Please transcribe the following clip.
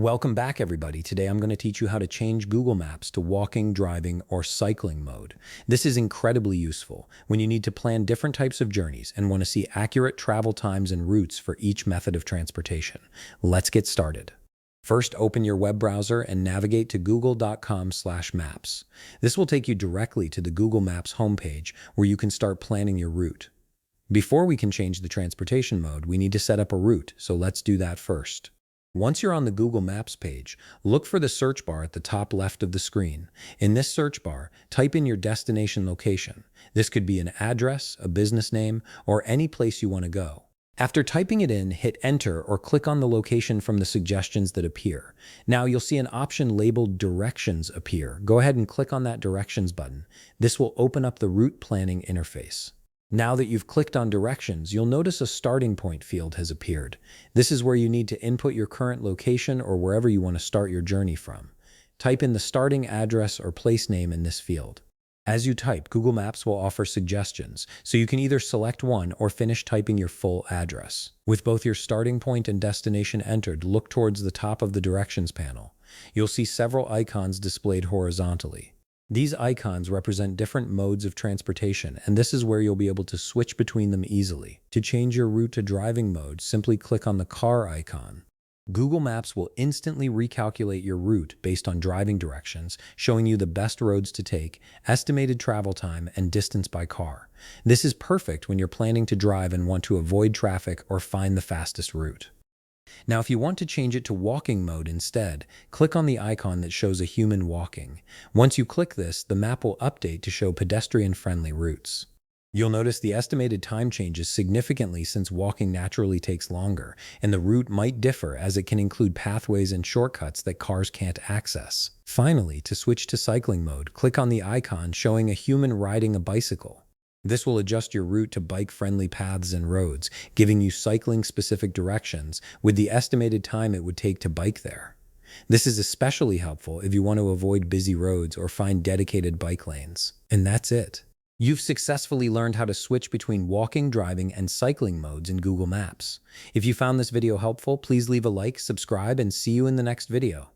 Welcome back, everybody. Today I'm going to teach you how to change Google Maps to walking, driving, or cycling mode. This is incredibly useful when you need to plan different types of journeys and want to see accurate travel times and routes for each method of transportation. Let's get started. First, open your web browser and navigate to google.com/maps. This will take you directly to the Google Maps homepage where you can start planning your route. Before we can change the transportation mode, we need to set up a route, so let's do that first. Once you're on the Google Maps page, look for the search bar at the top left of the screen. In this search bar, type in your destination location. This could be an address, a business name, or any place you want to go. After typing it in, hit enter or click on the location from the suggestions that appear. Now you'll see an option labeled Directions appear. Go ahead and click on that Directions button. This will open up the route planning interface. Now that you've clicked on directions, you'll notice a starting point field has appeared. This is where you need to input your current location or wherever you want to start your journey from. Type in the starting address or place name in this field. As you type, Google Maps will offer suggestions, so you can either select one or finish typing your full address. With both your starting point and destination entered, look towards the top of the directions panel. You'll see several icons displayed horizontally. These icons represent different modes of transportation, and this is where you'll be able to switch between them easily. To change your route to driving mode, simply click on the car icon. Google Maps will instantly recalculate your route based on driving directions, showing you the best roads to take, estimated travel time, and distance by car. This is perfect when you're planning to drive and want to avoid traffic or find the fastest route. Now, if you want to change it to walking mode instead, click on the icon that shows a human walking. Once you click this, the map will update to show pedestrian-friendly routes. You'll notice the estimated time changes significantly since walking naturally takes longer, and the route might differ as it can include pathways and shortcuts that cars can't access. Finally, to switch to cycling mode, click on the icon showing a human riding a bicycle. This will adjust your route to bike-friendly paths and roads, giving you cycling-specific directions with the estimated time it would take to bike there. This is especially helpful if you want to avoid busy roads or find dedicated bike lanes. And that's it. You've successfully learned how to switch between walking, driving, and cycling modes in Google Maps. If you found this video helpful, please leave a like, subscribe, and see you in the next video.